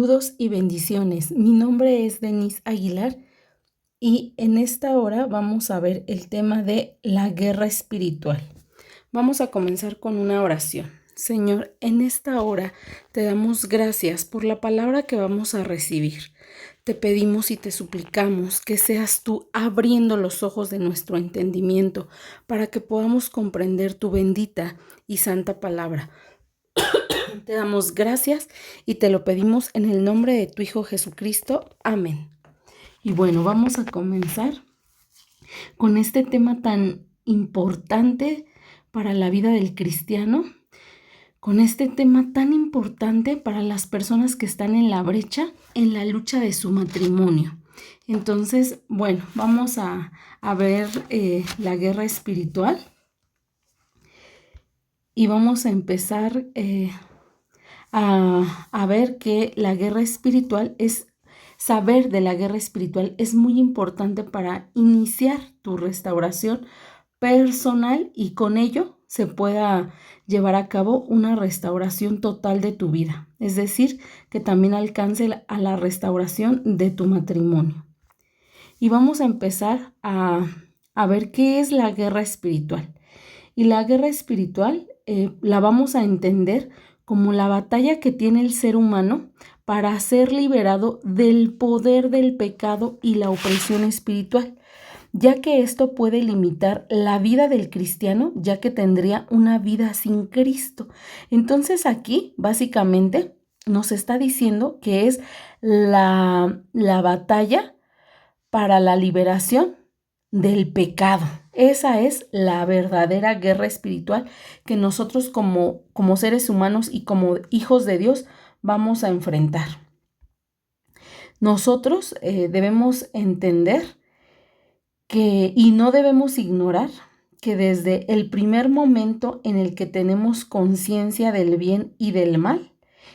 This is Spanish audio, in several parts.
Saludos y bendiciones. Mi nombre es Denise Aguilar y en esta hora vamos a ver el tema de la guerra espiritual. Vamos a comenzar con una oración. Señor, en esta hora te damos gracias por la palabra que vamos a recibir. Te pedimos y te suplicamos que seas tú abriendo los ojos de nuestro entendimiento para que podamos comprender tu bendita y santa palabra. Te damos gracias y te lo pedimos en el nombre de tu Hijo Jesucristo. Amén. Y bueno, vamos a comenzar con este tema tan importante para la vida del cristiano, con este tema tan importante para las personas que están en la brecha, en la lucha de su matrimonio. Entonces, bueno, vamos a ver la guerra espiritual y vamos a empezar a ver que la guerra espiritual saber de la guerra espiritual es muy importante para iniciar tu restauración personal y con ello se pueda llevar a cabo una restauración total de tu vida, es decir, que también alcance a la restauración de tu matrimonio. Y vamos a empezar a ver qué es la guerra espiritual. Y la guerra espiritual la vamos a entender como la batalla que tiene el ser humano para ser liberado del poder del pecado y la opresión espiritual, ya que esto puede limitar la vida del cristiano, ya que tendría una vida sin Cristo. Entonces aquí básicamente nos está diciendo que es la batalla para la liberación del pecado. Esa es la verdadera guerra espiritual que nosotros como seres humanos y como hijos de Dios vamos a enfrentar. Nosotros debemos entender y no debemos ignorar que desde el primer momento en el que tenemos conciencia del bien y del mal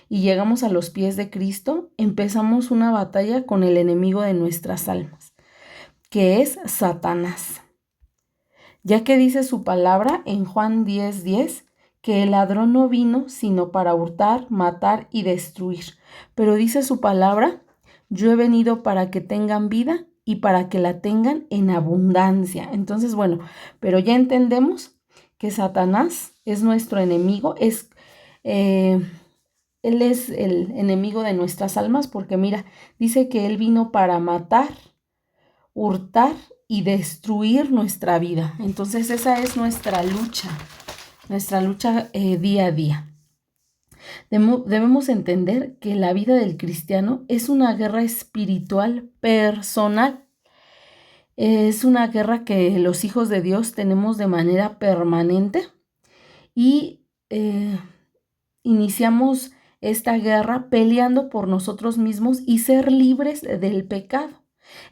y llegamos a los pies de Cristo, empezamos una batalla con el enemigo de nuestras almas, que es Satanás. Ya que dice su palabra en Juan 10:10, que el ladrón no vino sino para hurtar, matar y destruir. Pero dice su palabra, yo he venido para que tengan vida y para que la tengan en abundancia. Entonces, bueno, pero ya entendemos que Satanás es nuestro enemigo, él es el enemigo de nuestras almas, porque mira, dice que él vino para matar, hurtar y destruir nuestra vida. Entonces esa es nuestra lucha día a día. Debemos entender que la vida del cristiano es una guerra espiritual personal. Es una guerra que los hijos de Dios tenemos de manera permanente y iniciamos esta guerra peleando por nosotros mismos y ser libres del pecado.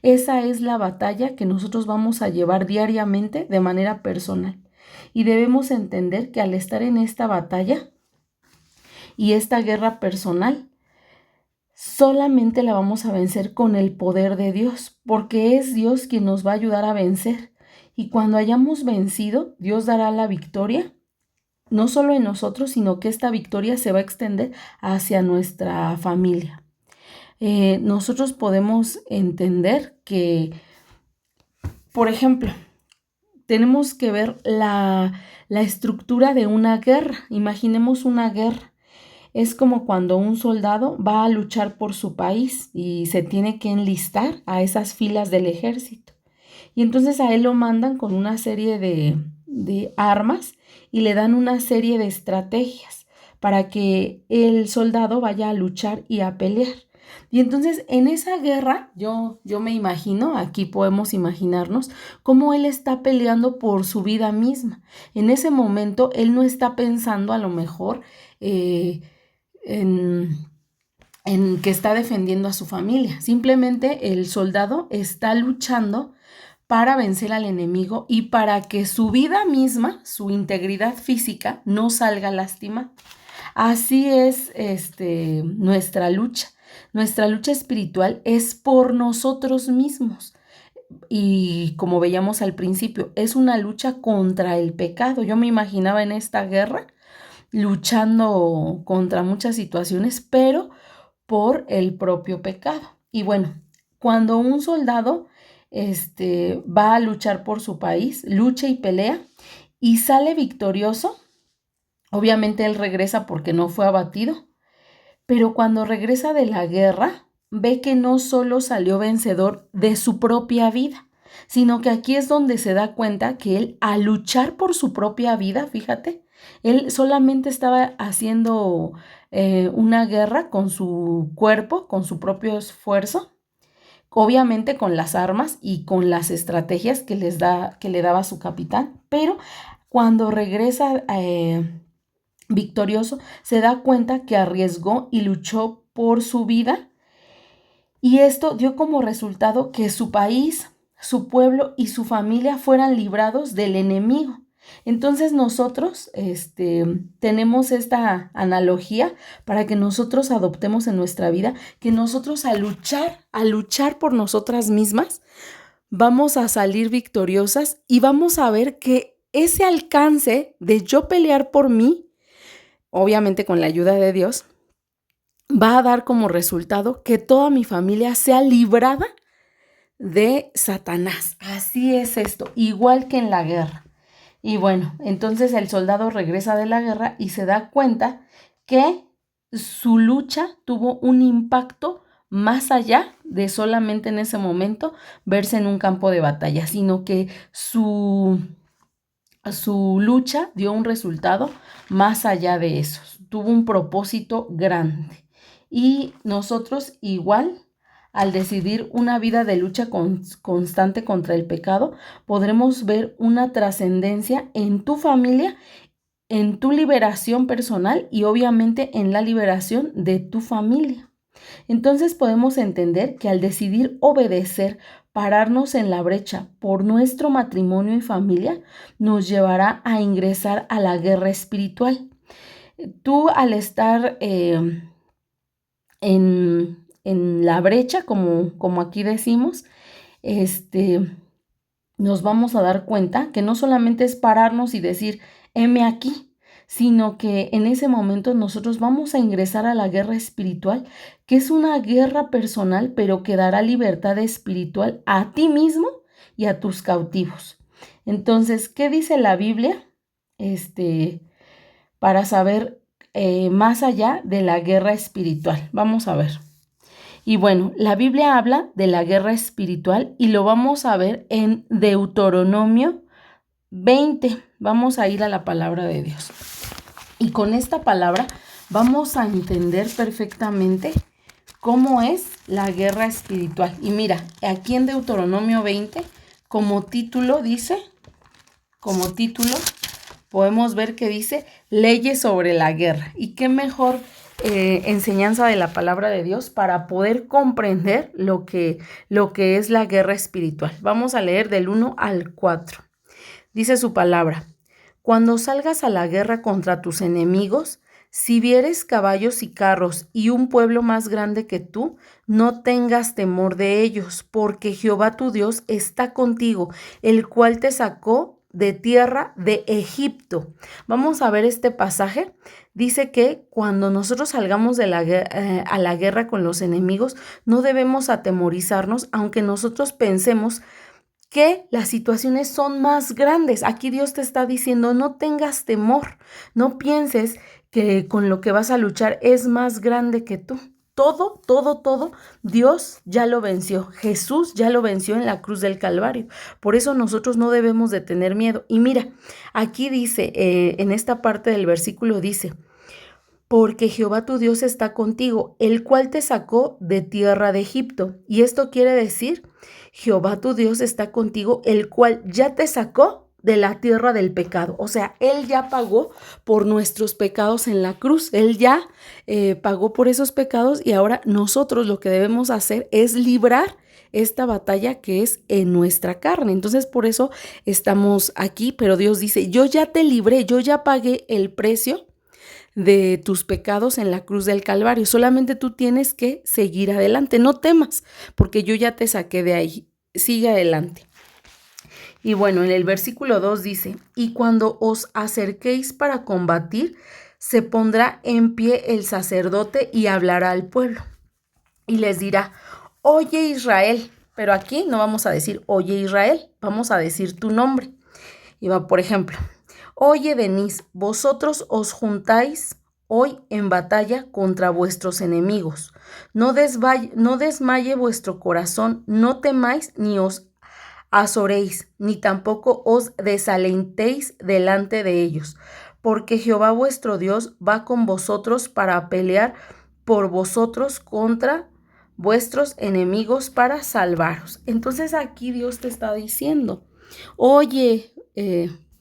Esa es la batalla que nosotros vamos a llevar diariamente de manera personal. Y debemos entender que al estar en esta batalla y esta guerra personal, solamente la vamos a vencer con el poder de Dios, porque es Dios quien nos va a ayudar a vencer. Y cuando hayamos vencido, Dios dará la victoria, no solo en nosotros, sino que esta victoria se va a extender hacia nuestra familia. Nosotros podemos entender que, por ejemplo, tenemos que ver la estructura de una guerra. Imaginemos una guerra. Es como cuando un soldado va a luchar por su país y se tiene que enlistar a esas filas del ejército. Y entonces a él lo mandan con una serie de armas y le dan una serie de estrategias para que el soldado vaya a luchar y a pelear. Y entonces en esa guerra, yo me imagino, aquí podemos imaginarnos, cómo él está peleando por su vida misma. En ese momento él no está pensando a lo mejor en que está defendiendo a su familia. Simplemente el soldado está luchando para vencer al enemigo y para que su vida misma, su integridad física, no salga lastimada. Así es nuestra lucha. Nuestra lucha espiritual es por nosotros mismos. Y como veíamos al principio, es una lucha contra el pecado. Yo me imaginaba en esta guerra luchando contra muchas situaciones, pero por el propio pecado. Y bueno, cuando un soldado va a luchar por su país, lucha y pelea y sale victorioso, obviamente él regresa porque no fue abatido, pero cuando regresa de la guerra, ve que no solo salió vencedor de su propia vida, sino que aquí es donde se da cuenta que él, al luchar por su propia vida, fíjate, él solamente estaba haciendo una guerra con su cuerpo, con su propio esfuerzo, obviamente con las armas y con las estrategias que le daba su capitán, pero cuando regresa victorioso, se da cuenta que arriesgó y luchó por su vida, y esto dio como resultado que su país, su pueblo y su familia fueran librados del enemigo. Entonces nosotros tenemos esta analogía para que nosotros adoptemos en nuestra vida, que nosotros a luchar por nosotras mismas, vamos a salir victoriosas y vamos a ver que ese alcance de yo pelear por mí, obviamente con la ayuda de Dios, va a dar como resultado que toda mi familia sea librada de Satanás. Así es esto, igual que en la guerra. Y bueno, entonces el soldado regresa de la guerra y se da cuenta que su lucha tuvo un impacto más allá de solamente en ese momento verse en un campo de batalla, sino que su lucha dio un resultado más allá de eso, tuvo un propósito grande. Y nosotros igual, al decidir una vida de lucha constante contra el pecado, podremos ver una trascendencia en tu familia, en tu liberación personal y obviamente en la liberación de tu familia. Entonces podemos entender que al decidir obedecer, pararnos en la brecha por nuestro matrimonio y familia, nos llevará a ingresar a la guerra espiritual. Tú, al estar en la brecha, como aquí decimos, nos vamos a dar cuenta que no solamente es pararnos y decir, heme aquí, sino que en ese momento nosotros vamos a ingresar a la guerra espiritual, que es una guerra personal, pero que dará libertad espiritual a ti mismo y a tus cautivos. Entonces, ¿qué dice la Biblia? Para saber más allá de la guerra espiritual. Vamos a ver. Y bueno, la Biblia habla de la guerra espiritual y lo vamos a ver en Deuteronomio 20. Vamos a ir a la palabra de Dios. Y con esta palabra vamos a entender perfectamente cómo es la guerra espiritual. Y mira, aquí en Deuteronomio 20, como título podemos ver que dice leyes sobre la guerra. Y qué mejor enseñanza de la palabra de Dios para poder comprender lo que es la guerra espiritual. Vamos a leer del 1 al 4. Dice su palabra: cuando salgas a la guerra contra tus enemigos, si vieres caballos y carros y un pueblo más grande que tú, no tengas temor de ellos, porque Jehová tu Dios está contigo, el cual te sacó de tierra de Egipto. Vamos a ver este pasaje. Dice que cuando nosotros salgamos a la guerra con los enemigos, no debemos atemorizarnos, aunque nosotros pensemos que las situaciones son más grandes. Aquí Dios te está diciendo, no tengas temor, no pienses que con lo que vas a luchar es más grande que tú. Todo, Dios ya lo venció. Jesús ya lo venció en la cruz del Calvario. Por eso nosotros no debemos de tener miedo. Y mira, aquí dice, en esta parte del versículo dice, porque Jehová tu Dios está contigo, el cual te sacó de tierra de Egipto. Y esto quiere decir, Jehová tu Dios está contigo, el cual ya te sacó de la tierra del pecado. O sea, Él ya pagó por nuestros pecados en la cruz. Él ya pagó por esos pecados y ahora nosotros lo que debemos hacer es librar esta batalla que es en nuestra carne. Entonces, por eso estamos aquí, pero Dios dice, yo ya te libré, yo ya pagué el precio de tus pecados en la cruz del Calvario. Solamente tú tienes que seguir adelante. No temas, porque yo ya te saqué de ahí. Sigue adelante. Y bueno, en el versículo 2 dice, y cuando os acerquéis para combatir, se pondrá en pie el sacerdote y hablará al pueblo. y les dirá, oye Israel, pero aquí no vamos a decir oye Israel, vamos a decir tu nombre. Y va, por ejemplo, oye Denis, vosotros os juntáis hoy en batalla contra vuestros enemigos. No desmaye vuestro corazón, no temáis ni os azoréis, ni tampoco os desalentéis delante de ellos, porque Jehová vuestro Dios va con vosotros para pelear por vosotros contra vuestros enemigos para salvaros. Entonces aquí Dios te está diciendo, oye,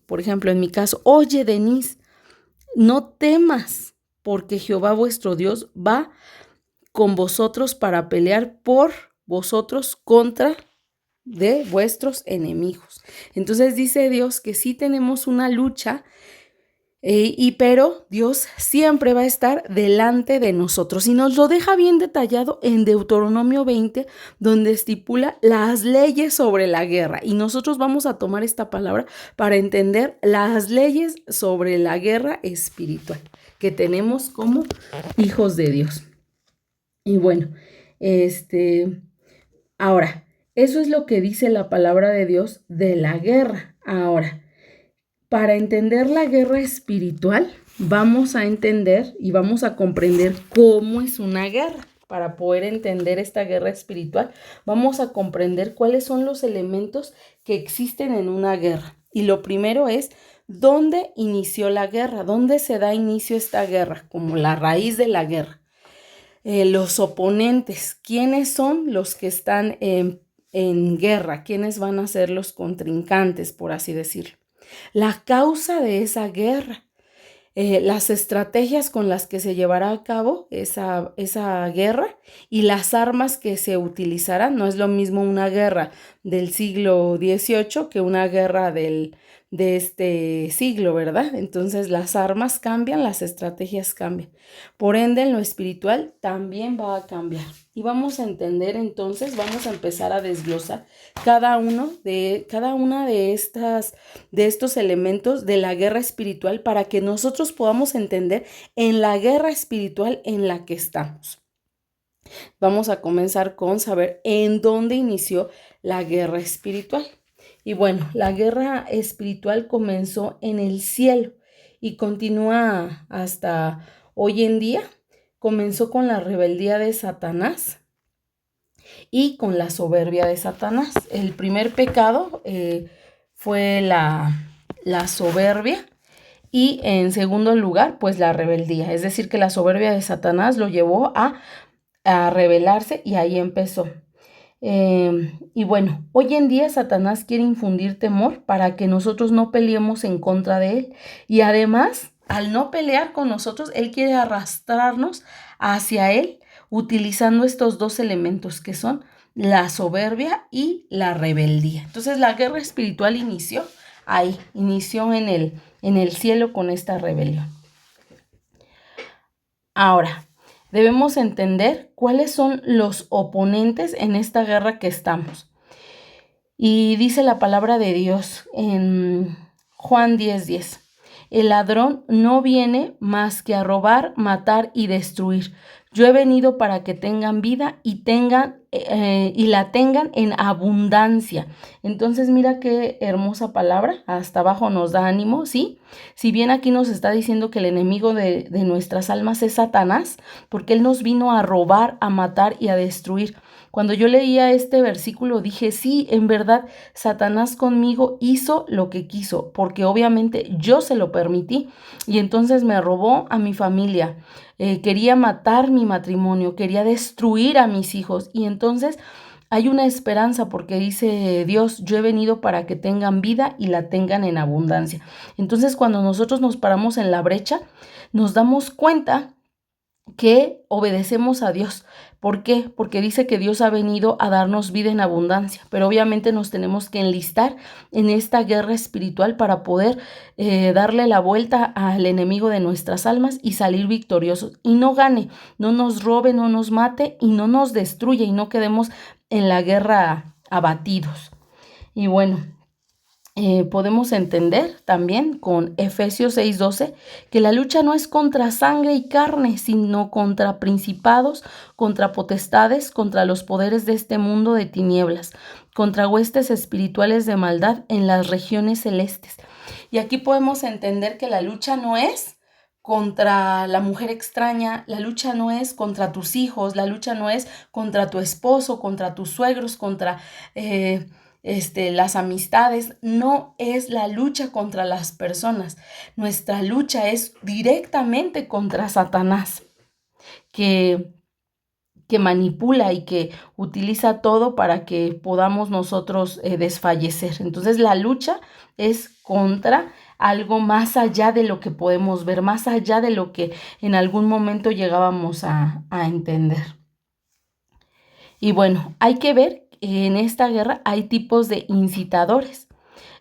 por ejemplo, en mi caso, oye, Denise, no temas, porque Jehová vuestro Dios va con vosotros para pelear por vosotros contra de vuestros enemigos. Entonces dice Dios que sí tenemos una lucha, pero Dios siempre va a estar delante de nosotros y nos lo deja bien detallado en Deuteronomio 20, donde estipula las leyes sobre la guerra. Y nosotros vamos a tomar esta palabra para entender las leyes sobre la guerra espiritual que tenemos como hijos de Dios. Y bueno, ahora, eso es lo que dice la palabra de Dios de la guerra. Ahora, para entender la guerra espiritual, vamos a entender y vamos a comprender cómo es una guerra. Para poder entender esta guerra espiritual, vamos a comprender cuáles son los elementos que existen en una guerra. Y lo primero es, ¿dónde inició la guerra? ¿Dónde se da inicio a esta guerra? Como la raíz de la guerra. Los oponentes, ¿quiénes son los que están en guerra? ¿Quiénes van a ser los contrincantes, por así decirlo? La causa de esa guerra, las estrategias con las que se llevará a cabo esa guerra y las armas que se utilizarán. No es lo mismo una guerra del siglo XVIII que una guerra de este siglo, ¿verdad? Entonces las armas cambian, las estrategias cambian. Por ende, en lo espiritual también va a cambiar. Y vamos a entender entonces, vamos a empezar a desglosar cada una de estos elementos de la guerra espiritual para que nosotros podamos entender en la guerra espiritual en la que estamos. Vamos a comenzar con saber en dónde inició la guerra espiritual. Y bueno, la guerra espiritual comenzó en el cielo y continúa hasta hoy en día. Comenzó con la rebeldía de Satanás y con la soberbia de Satanás. El primer pecado fue la soberbia y en segundo lugar, pues la rebeldía. Es decir, que la soberbia de Satanás lo llevó a rebelarse y ahí empezó. Y bueno, hoy en día Satanás quiere infundir temor para que nosotros no peleemos en contra de él. Y además, al no pelear con nosotros, él quiere arrastrarnos hacia él utilizando estos dos elementos que son la soberbia y la rebeldía. Entonces la guerra espiritual inició ahí, inició en el cielo con esta rebelión. Ahora, debemos entender cuáles son los oponentes en esta guerra que estamos. Y dice la palabra de Dios en Juan 10:10. El ladrón no viene más que a robar, matar y destruir. Yo he venido para que tengan vida y la tengan en abundancia. Entonces mira qué hermosa palabra. Hasta abajo nos da ánimo, ¿sí? Si bien aquí nos está diciendo que el enemigo de nuestras almas es Satanás, porque él nos vino a robar, a matar y a destruir. Cuando yo leía este versículo dije, sí, en verdad, Satanás conmigo hizo lo que quiso, porque obviamente yo se lo permití y entonces me robó a mi familia, quería matar mi matrimonio, quería destruir a mis hijos y entonces hay una esperanza porque dice Dios, yo he venido para que tengan vida y la tengan en abundancia. Entonces cuando nosotros nos paramos en la brecha, nos damos cuenta que obedecemos a Dios. ¿Por qué? Porque dice que Dios ha venido a darnos vida en abundancia, pero obviamente nos tenemos que enlistar en esta guerra espiritual para poder darle la vuelta al enemigo de nuestras almas y salir victoriosos y no gane, no nos robe, no nos mate y no nos destruya y no quedemos en la guerra abatidos. Y bueno, podemos entender también con Efesios 6:12 que la lucha no es contra sangre y carne, sino contra principados, contra potestades, contra los poderes de este mundo de tinieblas, contra huestes espirituales de maldad en las regiones celestes. Y aquí podemos entender que la lucha no es contra la mujer extraña, la lucha no es contra tus hijos, la lucha no es contra tu esposo, contra tus suegros, contra las amistades, no es la lucha contra las personas. Nuestra lucha es directamente contra Satanás, que manipula y que utiliza todo para que podamos nosotros desfallecer. Entonces la lucha es contra algo más allá de lo que podemos ver, más allá de lo que en algún momento llegábamos a entender. Y bueno, hay que ver que en esta guerra hay tipos de incitadores.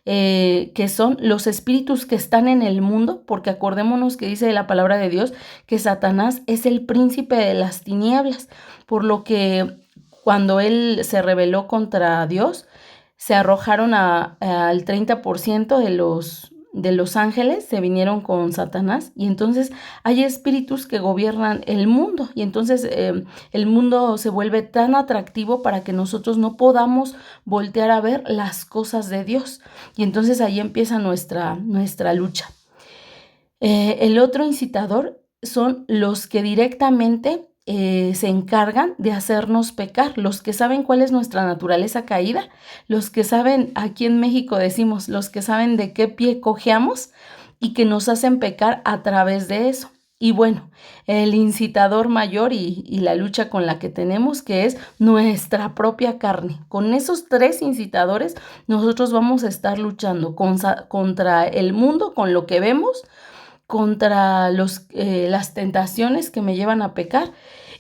Que son los espíritus que están en el mundo, porque acordémonos que dice la palabra de Dios que Satanás es el príncipe de las tinieblas, por lo que cuando él se rebeló contra Dios, se arrojaron al 30% de los ángeles, se vinieron con Satanás, y entonces hay espíritus que gobiernan el mundo, y entonces el mundo se vuelve tan atractivo para que nosotros no podamos voltear a ver las cosas de Dios, y entonces ahí empieza nuestra lucha. El otro incitador son los que directamente se encargan de hacernos pecar, los que saben cuál es nuestra naturaleza caída, los que saben, aquí en México decimos, los que saben de qué pie cojeamos y que nos hacen pecar a través de eso. Y bueno, el incitador mayor y la lucha con la que tenemos, que es nuestra propia carne. Con esos tres incitadores nosotros vamos a estar luchando contra el mundo, con lo que vemos, contra las tentaciones que me llevan a pecar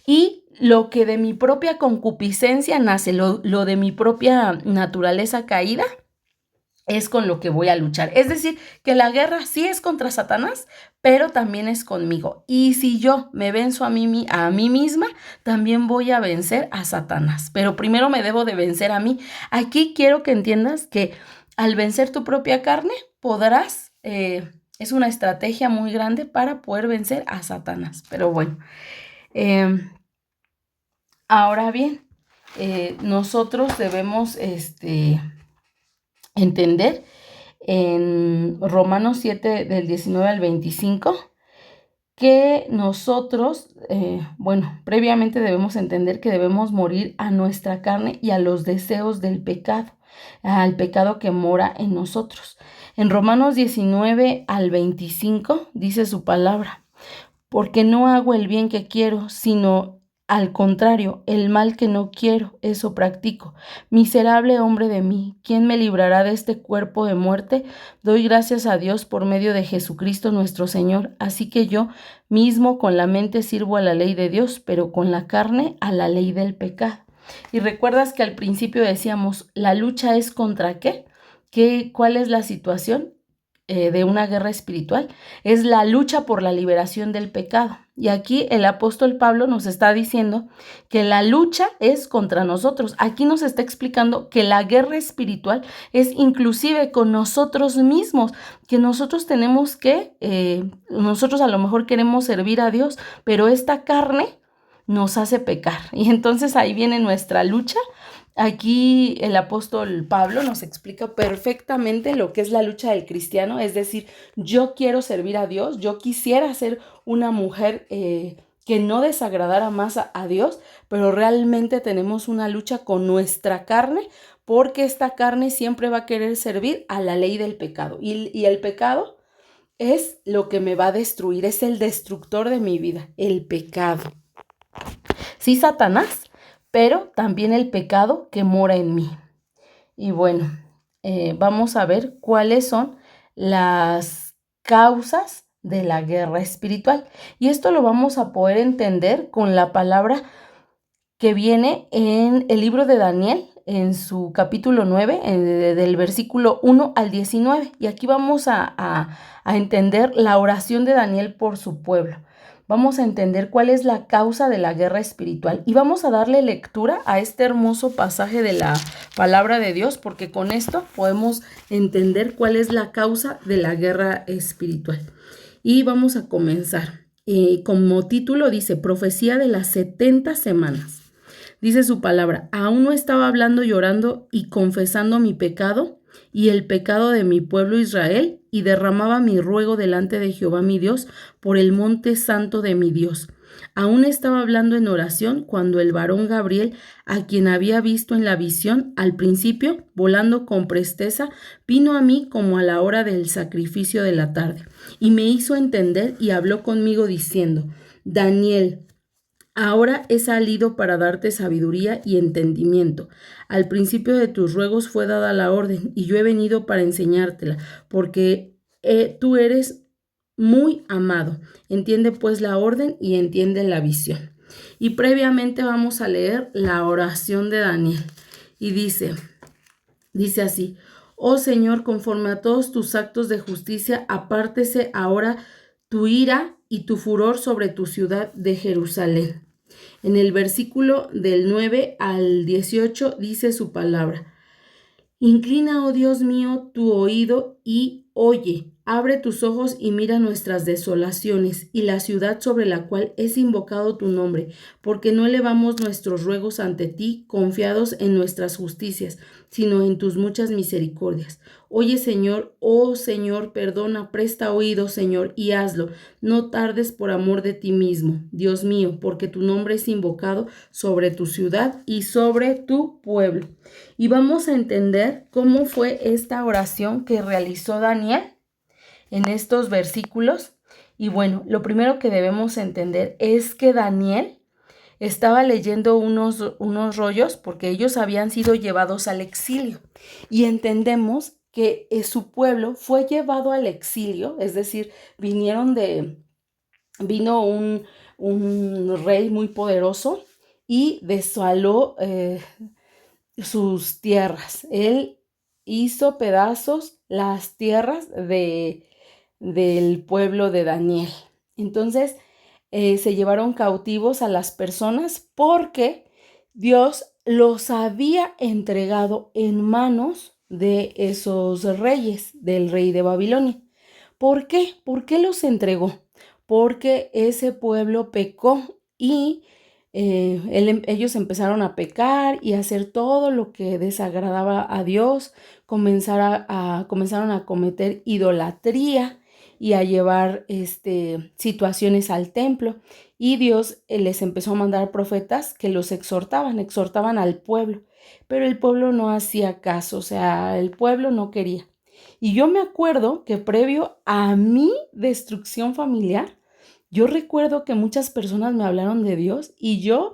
y lo que de mi propia concupiscencia nace, lo de mi propia naturaleza caída, es con lo que voy a luchar. Es decir, que la guerra sí es contra Satanás, pero también es conmigo. Y si yo me venzo a mí misma, también voy a vencer a Satanás. Pero primero me debo de vencer a mí. Aquí quiero que entiendas que al vencer tu propia carne, podrás... es una estrategia muy grande para poder vencer a Satanás. Pero bueno, ahora bien, nosotros debemos entender en Romanos 7 del 19 al 25 que nosotros, previamente debemos entender que debemos morir a nuestra carne y a los deseos del pecado, al pecado que mora en nosotros. En Romanos 19 al 25 dice su palabra: porque no hago el bien que quiero, sino al contrario, el mal que no quiero, eso practico. Miserable hombre de mí, ¿quién me librará de este cuerpo de muerte? Doy gracias a Dios por medio de Jesucristo nuestro Señor. Así que yo mismo con la mente sirvo a la ley de Dios, pero con la carne a la ley del pecado. Y recuerdas que al principio decíamos, ¿la lucha es contra qué? ¿Cuál es la situación de una guerra espiritual? Es la lucha por la liberación del pecado. Y aquí el apóstol Pablo nos está diciendo que la lucha es contra nosotros. Aquí nos está explicando que la guerra espiritual es inclusive con nosotros mismos, que nosotros tenemos que, nosotros a lo mejor queremos servir a Dios, pero esta carne nos hace pecar. Y entonces ahí viene nuestra lucha. Aquí el apóstol Pablo nos explica perfectamente lo que es la lucha del cristiano, es decir, yo quiero servir a Dios, yo quisiera ser una mujer que no desagradara más a Dios, pero realmente tenemos una lucha con nuestra carne, porque esta carne siempre va a querer servir a la ley del pecado, y el pecado es lo que me va a destruir, es el destructor de mi vida, el pecado. Sí, Satanás, pero también el pecado que mora en mí. Y bueno, vamos a ver cuáles son las causas de la guerra espiritual. Y esto lo vamos a poder entender con la palabra que viene en el libro de Daniel, en su capítulo 9, del versículo 1 al 19. Y aquí vamos a entender la oración de Daniel por su pueblo. vamos a entender cuál es la causa de la guerra espiritual y vamos a darle lectura a este hermoso pasaje de la palabra de Dios, porque con esto podemos entender cuál es la causa de la guerra espiritual. Y vamos a comenzar. Como título dice, Profecía de las 70 semanas. Dice su palabra, aún no estaba hablando, llorando y confesando mi pecado y el pecado de mi pueblo Israel, y derramaba mi ruego delante de Jehová mi Dios por el monte santo de mi Dios. Aún estaba hablando en oración cuando el varón Gabriel, a quien había visto en la visión al principio, volando con presteza, vino a mí como a la hora del sacrificio de la tarde, y me hizo entender y habló conmigo diciendo, Daniel, ahora he salido para darte sabiduría y entendimiento. Al principio de tus ruegos fue dada la orden, y yo he venido para enseñártela, porque tú eres muy amado. Entiende pues la orden y entiende la visión. Y previamente vamos a leer la oración de Daniel. Y dice así, oh Señor, conforme a todos tus actos de justicia, apártese ahora tu ira y tu furor sobre tu ciudad de Jerusalén. En el versículo del 9 al 18 dice su palabra. Inclina, oh Dios mío, tu oído y oye. Abre tus ojos y mira nuestras desolaciones y la ciudad sobre la cual es invocado tu nombre, porque no elevamos nuestros ruegos ante ti, confiados en nuestras justicias, sino en tus muchas misericordias. Oye, Señor, oh Señor, perdona, presta oído, Señor, y hazlo. No tardes por amor de ti mismo, Dios mío, porque tu nombre es invocado sobre tu ciudad y sobre tu pueblo. Y vamos a entender cómo fue esta oración que realizó Daniel en estos versículos. Y bueno, lo primero que debemos entender es que Daniel estaba leyendo unos rollos porque ellos habían sido llevados al exilio. Y entendemos que su pueblo fue llevado al exilio, es decir, vino un rey muy poderoso y desoló sus tierras. Él hizo pedazos las tierras del pueblo de Daniel. Entonces, se llevaron cautivos a las personas porque Dios los había entregado en manos de esos reyes, del rey de Babilonia. ¿Por qué? ¿Por qué los entregó? Porque ese pueblo pecó y ellos empezaron a pecar y a hacer todo lo que desagradaba a Dios, comenzaron a cometer idolatría y a llevar situaciones al templo. Y Dios les empezó a mandar profetas que los exhortaban al pueblo, pero el pueblo no hacía caso, o sea, el pueblo no quería. Y yo me acuerdo que previo a mi destrucción familiar, yo recuerdo que muchas personas me hablaron de Dios y yo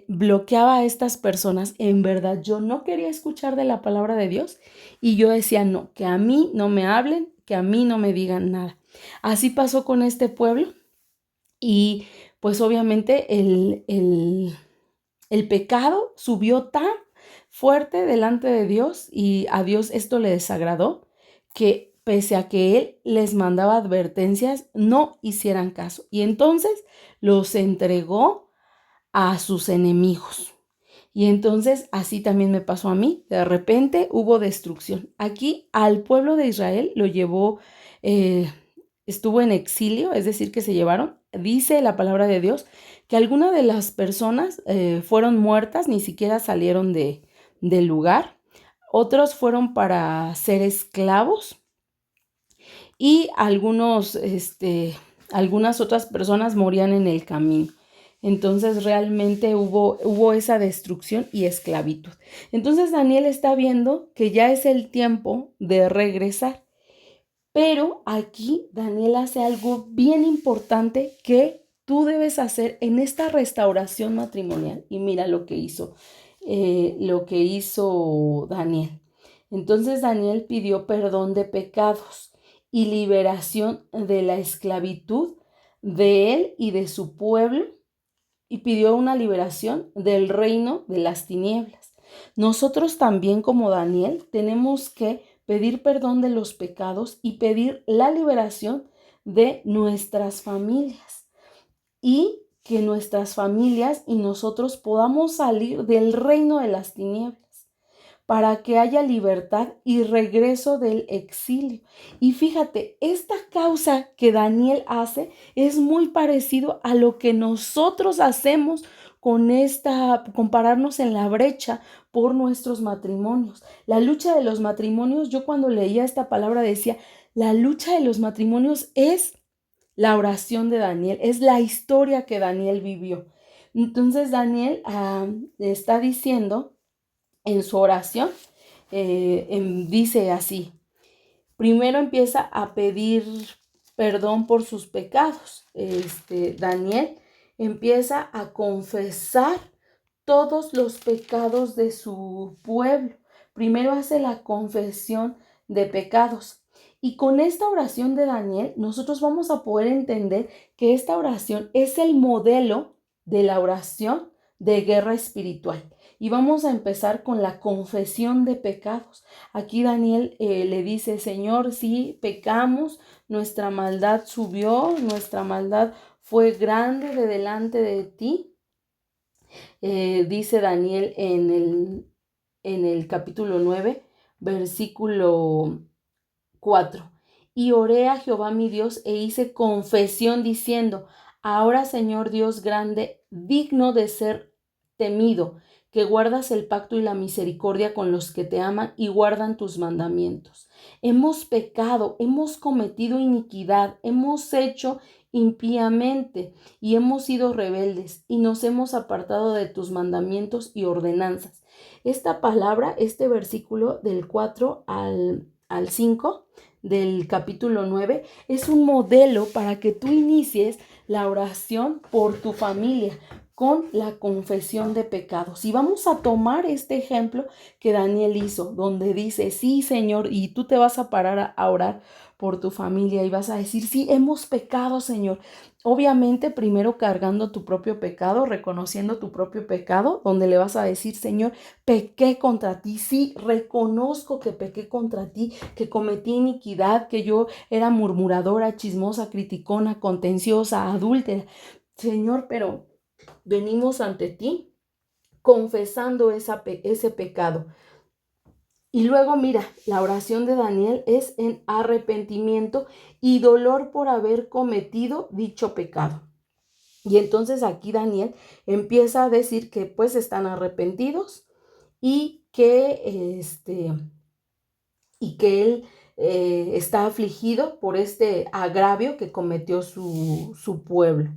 bloqueaba a estas personas. En verdad, yo no quería escuchar de la palabra de Dios y yo decía, no, que a mí no me hablen, que a mí no me digan nada. Así pasó con este pueblo y pues obviamente el pecado subió tan fuerte delante de Dios y a Dios esto le desagradó que pese a que Él les mandaba advertencias, no hicieran caso. Y entonces los entregó a sus enemigos. Y entonces así también me pasó a mí. De repente hubo destrucción. Aquí al pueblo de Israel lo llevó, estuvo en exilio, es decir, que se llevaron. Dice la palabra de Dios que algunas de las personas fueron muertas, ni siquiera salieron del lugar. Otros fueron para ser esclavos y algunas otras personas morían en el camino. Entonces realmente hubo esa destrucción y esclavitud. Entonces Daniel está viendo que ya es el tiempo de regresar. Pero aquí Daniel hace algo bien importante que tú debes hacer en esta restauración matrimonial. Y mira lo que hizo Daniel. Entonces Daniel pidió perdón de pecados y liberación de la esclavitud de él y de su pueblo, y pidió una liberación del reino de las tinieblas. Nosotros también, como Daniel, tenemos que pedir perdón de los pecados y pedir la liberación de nuestras familias. y que nuestras familias y nosotros podamos salir del reino de las tinieblas, para que haya libertad y regreso del exilio. Y fíjate, esta causa que Daniel hace es muy parecido a lo que nosotros hacemos con pararnos en la brecha por nuestros matrimonios. La lucha de los matrimonios, yo cuando leía esta palabra decía, la lucha de los matrimonios es la oración de Daniel, es la historia que Daniel vivió. Entonces Daniel está diciendo en su oración, dice así, primero empieza a pedir perdón por sus pecados. Daniel empieza a confesar todos los pecados de su pueblo. Primero hace la confesión de pecados. Y con esta oración de Daniel, nosotros vamos a poder entender que esta oración es el modelo de la oración de guerra espiritual. Y vamos a empezar con la confesión de pecados. Aquí Daniel le dice, Señor, sí, pecamos, nuestra maldad subió, nuestra maldad fue grande de delante de ti. Dice Daniel en el capítulo 9, versículo 4. Y oré a Jehová mi Dios e hice confesión diciendo, ahora Señor Dios grande, digno de ser temido, que guardas el pacto y la misericordia con los que te aman y guardan tus mandamientos. Hemos pecado, hemos cometido iniquidad, hemos hecho impíamente y hemos sido rebeldes y nos hemos apartado de tus mandamientos y ordenanzas. Esta palabra, este versículo del 4 al 5 del capítulo 9 es un modelo para que tú inicies la oración por tu familia con la confesión de pecados. Y vamos a tomar este ejemplo que Daniel hizo, donde dice, sí, Señor, y tú te vas a parar a orar por tu familia y vas a decir, sí, hemos pecado, Señor. Obviamente, primero cargando tu propio pecado, reconociendo tu propio pecado, donde le vas a decir, Señor, pequé contra ti, sí, reconozco que pequé contra ti, que cometí iniquidad, que yo era murmuradora, chismosa, criticona, contenciosa, adúltera. Señor, pero venimos ante ti confesando ese pecado. Y luego mira, la oración de Daniel es en arrepentimiento y dolor por haber cometido dicho pecado. Y entonces aquí Daniel empieza a decir que pues están arrepentidos y que él está afligido por este agravio que cometió su pueblo.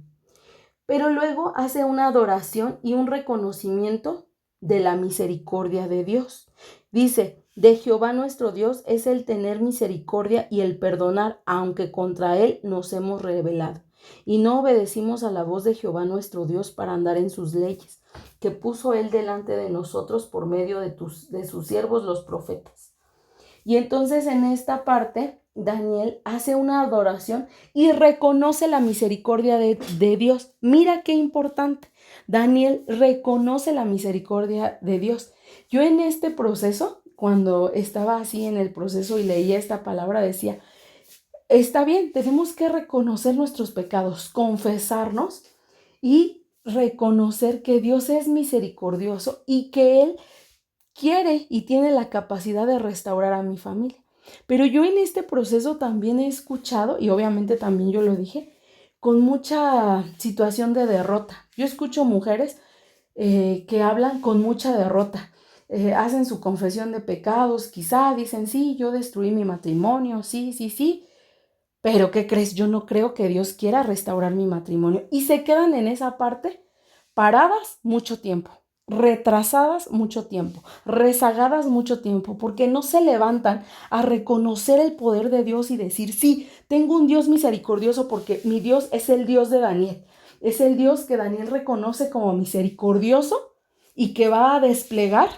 Pero luego hace una adoración y un reconocimiento de la misericordia de Dios. Dice, de Jehová nuestro Dios es el tener misericordia y el perdonar, aunque contra él nos hemos rebelado. Y no obedecimos a la voz de Jehová nuestro Dios para andar en sus leyes, que puso él delante de nosotros por medio de sus siervos los profetas. Y entonces en esta parte Daniel hace una adoración y reconoce la misericordia de Dios. Mira qué importante. Daniel reconoce la misericordia de Dios. Yo en este proceso, cuando estaba así en el proceso y leía esta palabra, decía, está bien, tenemos que reconocer nuestros pecados, confesarnos y reconocer que Dios es misericordioso y que Él quiere y tiene la capacidad de restaurar a mi familia. Pero yo en este proceso también he escuchado, y obviamente también yo lo dije, con mucha situación de derrota. Yo escucho mujeres que hablan con mucha derrota. Hacen su confesión de pecados, quizá dicen, sí, yo destruí mi matrimonio, sí, sí, sí. Pero ¿qué crees? Yo no creo que Dios quiera restaurar mi matrimonio. Y se quedan en esa parte paradas mucho tiempo, retrasadas mucho tiempo, rezagadas mucho tiempo, porque no se levantan a reconocer el poder de Dios y decir, sí, tengo un Dios misericordioso porque mi Dios es el Dios de Daniel. Es el Dios que Daniel reconoce como misericordioso y que va a desplegar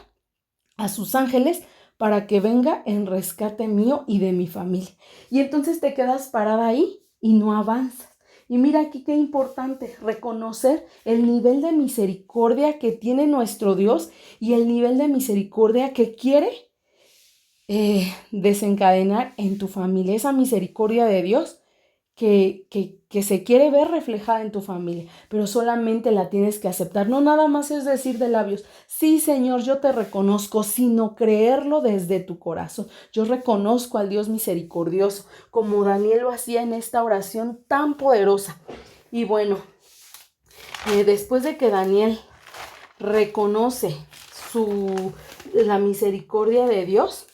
a sus ángeles para que venga en rescate mío y de mi familia. Y entonces te quedas parada ahí y no avanzas. Y mira aquí qué importante reconocer el nivel de misericordia que tiene nuestro Dios y el nivel de misericordia que quiere desencadenar en tu familia. Esa misericordia de Dios que se quiere ver reflejada en tu familia, pero solamente la tienes que aceptar. No nada más es decir de labios, sí, Señor, yo te reconozco, sino creerlo desde tu corazón. Yo reconozco al Dios misericordioso, como Daniel lo hacía en esta oración tan poderosa. Y bueno, después de que Daniel reconoce la misericordia de Dios,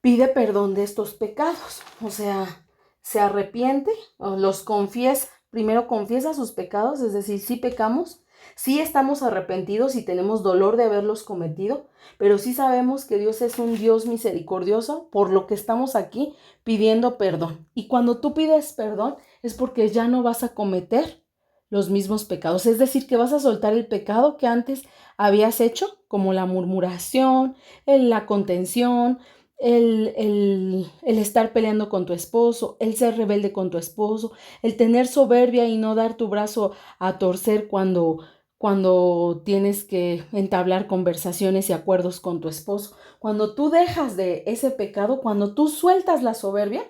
pide perdón de estos pecados, o sea, se arrepiente, o los confiesa, primero confiesa sus pecados, es decir, sí pecamos, sí estamos arrepentidos y tenemos dolor de haberlos cometido, pero sí sabemos que Dios es un Dios misericordioso, por lo que estamos aquí pidiendo perdón. Y cuando tú pides perdón es porque ya no vas a cometer los mismos pecados, es decir, que vas a soltar el pecado que antes habías hecho, como la murmuración, la contención, el estar peleando con tu esposo, el ser rebelde con tu esposo, el tener soberbia y no dar tu brazo a torcer cuando tienes que entablar conversaciones y acuerdos con tu esposo. Cuando tú dejas de ese pecado, cuando tú sueltas la soberbia,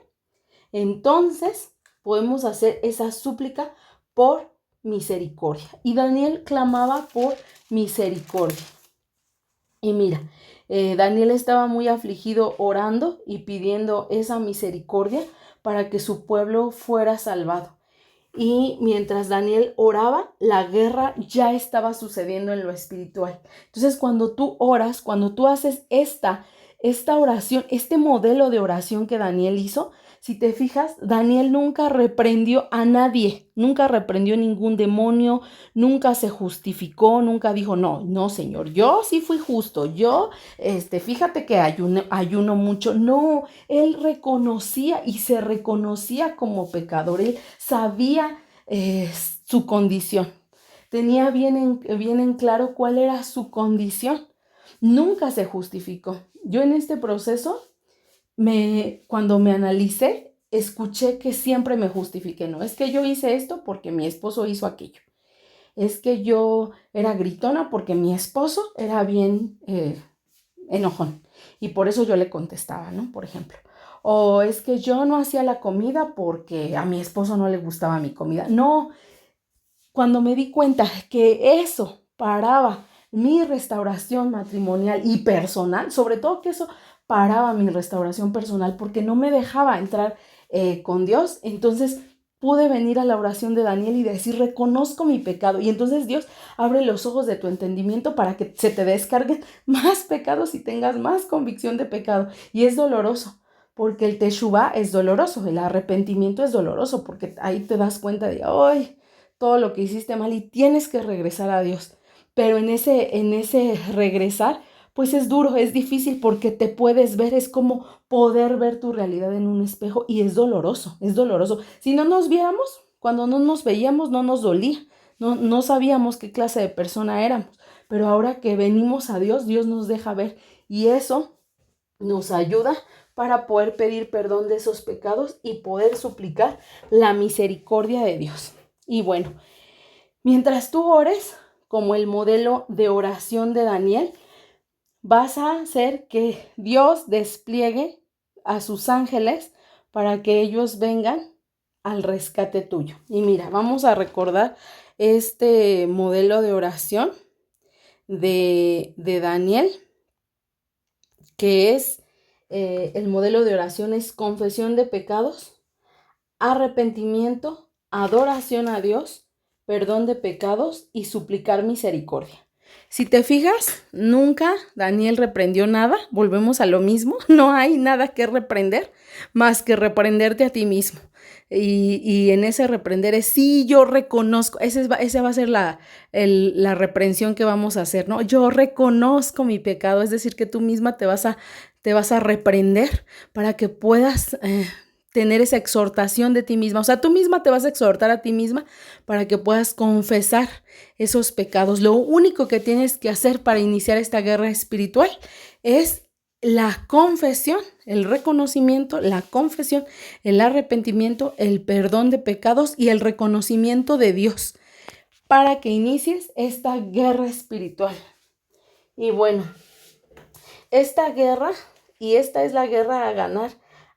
entonces podemos hacer esa súplica por misericordia. Y Daniel clamaba por misericordia. Y mira, Daniel estaba muy afligido orando y pidiendo esa misericordia para que su pueblo fuera salvado. Y mientras Daniel oraba, la guerra ya estaba sucediendo en lo espiritual. Entonces, cuando tú oras, cuando tú haces esta oración, este modelo de oración que Daniel hizo, si te fijas, Daniel nunca reprendió a nadie, nunca reprendió ningún demonio, nunca se justificó, nunca dijo, no, Señor, yo sí fui justo, yo, fíjate que ayuno mucho. No, él reconocía y se reconocía como pecador, él sabía su condición, tenía bien en claro cuál era su condición, nunca se justificó. Yo en este proceso, cuando me analicé, escuché que siempre me justifiqué. No, es que yo hice esto porque mi esposo hizo aquello. Es que yo era gritona porque mi esposo era bien enojón. Y por eso yo le contestaba, ¿no? Por ejemplo. O es que yo no hacía la comida porque a mi esposo no le gustaba mi comida. No, cuando me di cuenta que eso paraba mi restauración matrimonial y personal, sobre todo que eso paraba mi restauración personal porque no me dejaba entrar con Dios, entonces pude venir a la oración de Daniel y decir, reconozco mi pecado. Y entonces Dios abre los ojos de tu entendimiento para que se te descarguen más pecados y tengas más convicción de pecado. Y es doloroso, porque el teshuvá es doloroso, el arrepentimiento es doloroso, porque ahí te das cuenta de, ¡ay! Todo lo que hiciste mal y tienes que regresar a Dios. Pero en ese regresar, pues es duro, es difícil porque te puedes ver, es como poder ver tu realidad en un espejo y es doloroso, es doloroso. Si no nos viéramos, cuando no nos veíamos, no nos dolía, no sabíamos qué clase de persona éramos. Pero ahora que venimos a Dios, Dios nos deja ver y eso nos ayuda para poder pedir perdón de esos pecados y poder suplicar la misericordia de Dios. Y bueno, mientras tú ores, como el modelo de oración de Daniel, vas a hacer que Dios despliegue a sus ángeles para que ellos vengan al rescate tuyo. Y mira, vamos a recordar este modelo de oración de Daniel, que es el modelo de oración es confesión de pecados, arrepentimiento, adoración a Dios, perdón de pecados y suplicar misericordia. Si te fijas, nunca Daniel reprendió nada, volvemos a lo mismo, no hay nada que reprender más que reprenderte a ti mismo. Y en ese reprender es, sí, yo reconozco, esa va a ser la reprensión que vamos a hacer, ¿no? Yo reconozco mi pecado, es decir, que tú misma te vas a reprender para que puedas tener esa exhortación de ti misma. O sea, tú misma te vas a exhortar a ti misma para que puedas confesar esos pecados. Lo único que tienes que hacer para iniciar esta guerra espiritual es la confesión, el reconocimiento, la confesión, el arrepentimiento, el perdón de pecados y el reconocimiento de Dios para que inicies esta guerra espiritual. Y bueno, esta guerra, y esta es la guerra a ganar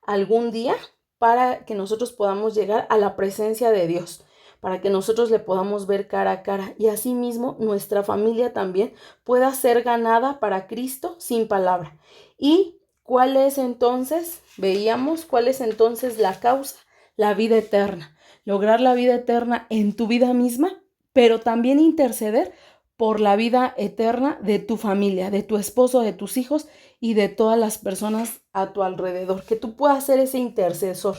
algún día, para que nosotros podamos llegar a la presencia de Dios, para que nosotros le podamos ver cara a cara y asimismo nuestra familia también pueda ser ganada para Cristo sin palabra. ¿Y cuál es entonces? Veíamos cuál es entonces la causa, la vida eterna. Lograr la vida eterna en tu vida misma, pero también interceder por la vida eterna de tu familia, de tu esposo, de tus hijos y de todas las personas a tu alrededor, que tú puedas ser ese intercesor.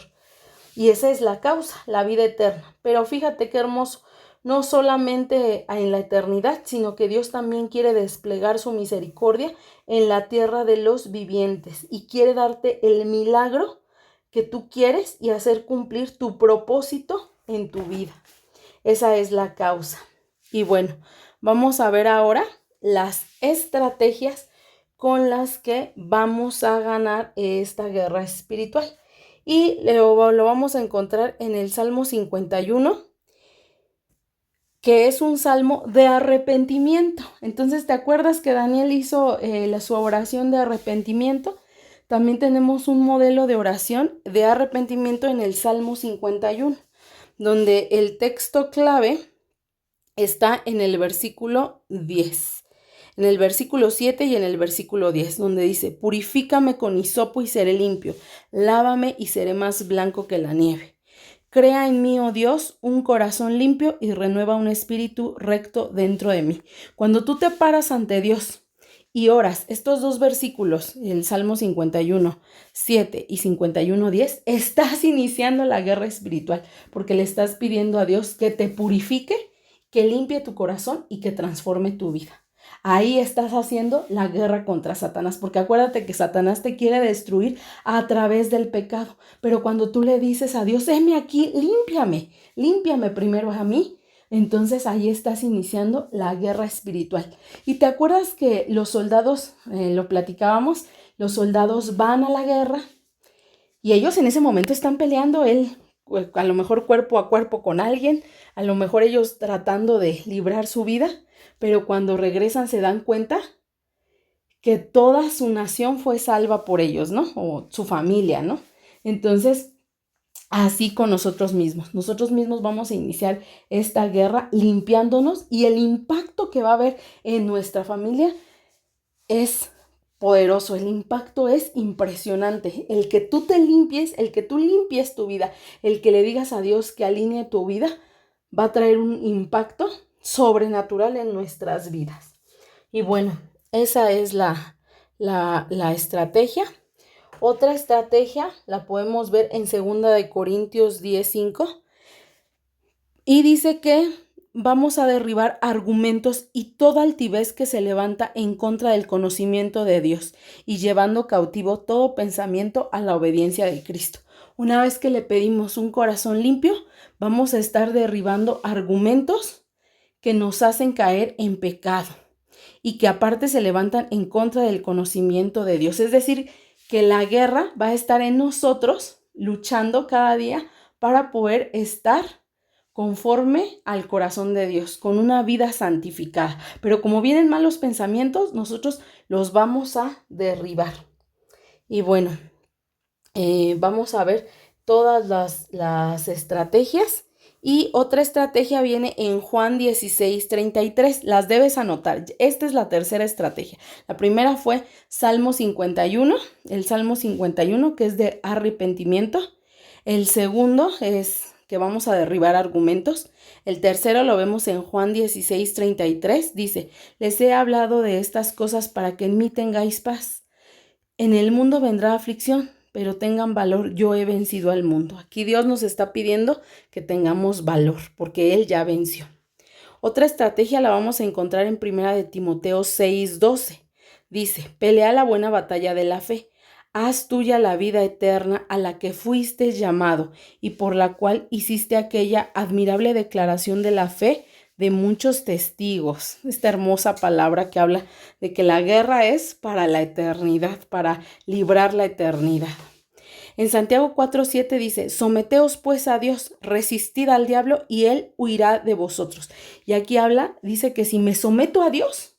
Y esa es la causa, la vida eterna. Pero fíjate qué hermoso, no solamente en la eternidad, sino que Dios también quiere desplegar su misericordia en la tierra de los vivientes y quiere darte el milagro que tú quieres y hacer cumplir tu propósito en tu vida. Esa es la causa. Y bueno, vamos a ver ahora las estrategias con las que vamos a ganar esta guerra espiritual. Y lo vamos a encontrar en el Salmo 51, que es un salmo de arrepentimiento. Entonces, ¿te acuerdas que Daniel hizo su oración de arrepentimiento? También tenemos un modelo de oración de arrepentimiento en el Salmo 51, donde el texto clave está en el versículo 10. En el versículo 7 y en el versículo 10, donde dice, purifícame con hisopo y seré limpio, lávame y seré más blanco que la nieve. Crea en mí, oh Dios, un corazón limpio y renueva un espíritu recto dentro de mí. Cuando tú te paras ante Dios y oras estos dos versículos, el Salmo 51, 7 y 51, 10, estás iniciando la guerra espiritual, porque le estás pidiendo a Dios que te purifique, que limpie tu corazón y que transforme tu vida. Ahí estás haciendo la guerra contra Satanás, porque acuérdate que Satanás te quiere destruir a través del pecado. Pero cuando tú le dices a Dios, heme aquí, límpiame primero a mí, entonces ahí estás iniciando la guerra espiritual. Y te acuerdas que los soldados, lo platicábamos, los soldados van a la guerra y ellos en ese momento están peleando, a lo mejor cuerpo a cuerpo con alguien, a lo mejor ellos tratando de librar su vida, pero cuando regresan se dan cuenta que toda su nación fue salva por ellos, ¿no? O su familia, ¿no? Entonces, así con nosotros mismos vamos a iniciar esta guerra limpiándonos y el impacto que va a haber en nuestra familia es poderoso, el impacto es impresionante. El que tú te limpies, el que tú limpies tu vida, el que le digas a Dios que alinee tu vida, va a traer un impacto sobrenatural en nuestras vidas. Y bueno, esa es la estrategia. Otra estrategia la podemos ver en 2 Corintios 10:5 y dice que vamos a derribar argumentos y toda altivez que se levanta en contra del conocimiento de Dios y llevando cautivo todo pensamiento a la obediencia de Cristo. Una vez que le pedimos un corazón limpio, vamos a estar derribando argumentos que nos hacen caer en pecado y que aparte se levantan en contra del conocimiento de Dios. Es decir, que la guerra va a estar en nosotros luchando cada día para poder estar conforme al corazón de Dios, con una vida santificada. Pero como vienen malos pensamientos, nosotros los vamos a derribar. Y bueno, vamos a ver todas las estrategias. Y otra estrategia viene en Juan 16:33. Las debes anotar. Esta es la tercera estrategia. La primera fue Salmo 51, el Salmo 51, que es de arrepentimiento. El segundo es que vamos a derribar argumentos. El tercero lo vemos en Juan 16:33. Dice, les he hablado de estas cosas para que en mí tengáis paz. En el mundo vendrá aflicción, pero tengan valor, yo he vencido al mundo. Aquí Dios nos está pidiendo que tengamos valor, porque Él ya venció. Otra estrategia la vamos a encontrar en 1 Timoteo 6:12. Dice, pelea la buena batalla de la fe. Haz tuya la vida eterna a la que fuiste llamado y por la cual hiciste aquella admirable declaración de la fe de muchos testigos. Esta hermosa palabra que habla de que la guerra es para la eternidad, para librar la eternidad. En Santiago 4:7 dice, someteos pues a Dios, resistid al diablo y él huirá de vosotros. Y aquí dice que si me someto a Dios,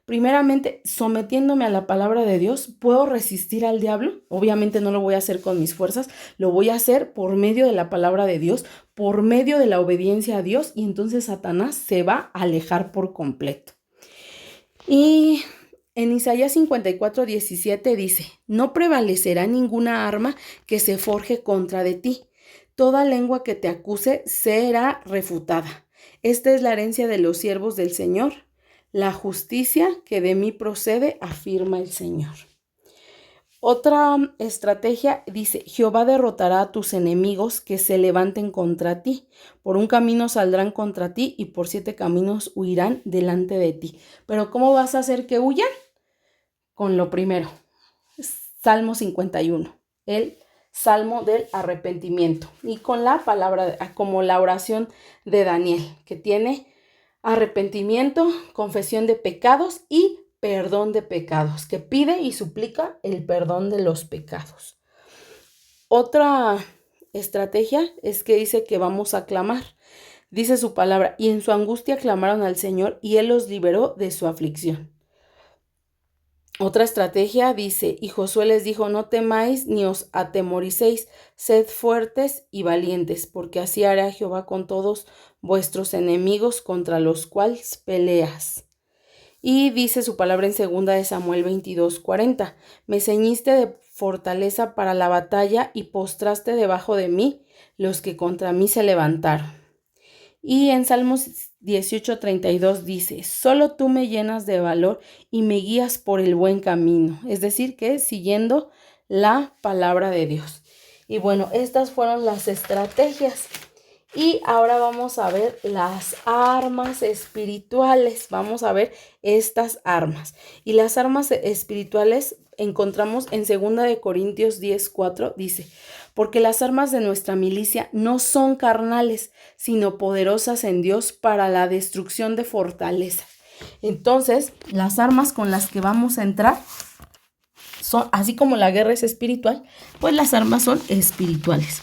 Primeramente, sometiéndome a la palabra de Dios, ¿puedo resistir al diablo? Obviamente no lo voy a hacer con mis fuerzas, lo voy a hacer por medio de la palabra de Dios, por medio de la obediencia a Dios, y entonces Satanás se va a alejar por completo. Y en Isaías 54:17 dice, no prevalecerá ninguna arma que se forje contra de ti. Toda lengua que te acuse será refutada. Esta es la herencia de los siervos del Señor, la justicia que de mí procede, afirma el Señor. Otra estrategia dice, Jehová derrotará a tus enemigos que se levanten contra ti. Por un camino saldrán contra ti y por 7 caminos huirán delante de ti. Pero ¿cómo vas a hacer que huyan? Con lo primero, Salmo 51, el Salmo del arrepentimiento. Y con la palabra, como la oración de Daniel, que tiene arrepentimiento, confesión de pecados y perdón de pecados, que pide y suplica el perdón de los pecados. Otra estrategia es que dice que vamos a clamar. Dice su palabra, y en su angustia clamaron al Señor y Él los liberó de su aflicción. Otra estrategia dice, y Josué les dijo, no temáis ni os atemoricéis, sed fuertes y valientes, porque así hará Jehová con todos vuestros enemigos contra los cuales peleas. Y dice su palabra en 2 de Samuel 22:40, me ceñiste de fortaleza para la batalla y postraste debajo de mí los que contra mí se levantaron. Y en Salmos 18:32 dice, solo tú me llenas de valor y me guías por el buen camino. Es decir, que siguiendo la palabra de Dios. Y bueno, estas fueron las estrategias. Y ahora vamos a ver las armas espirituales. Vamos a ver estas armas. Y las armas espirituales encontramos en 2 de Corintios 10:4, dice, porque las armas de nuestra milicia no son carnales, sino poderosas en Dios para la destrucción de fortalezas. Entonces, las armas con las que vamos a entrar son, así como la guerra es espiritual, pues las armas son espirituales.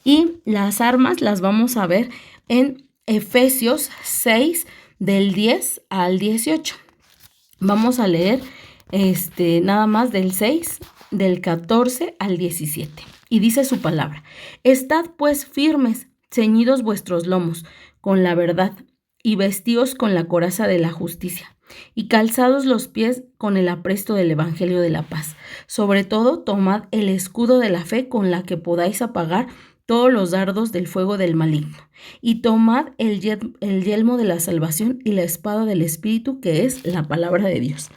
Y las armas las vamos a ver en Efesios 6, del 10 al 18. Vamos a leer nada más del 6, del 14 al 17. Y dice su palabra, estad pues firmes, ceñidos vuestros lomos con la verdad, y vestíos con la coraza de la justicia, y calzados los pies con el apresto del evangelio de la paz. Sobre todo, tomad el escudo de la fe con la que podáis apagar todos los dardos del fuego del maligno, y tomad el yelmo de la salvación y la espada del Espíritu, que es la palabra de Dios.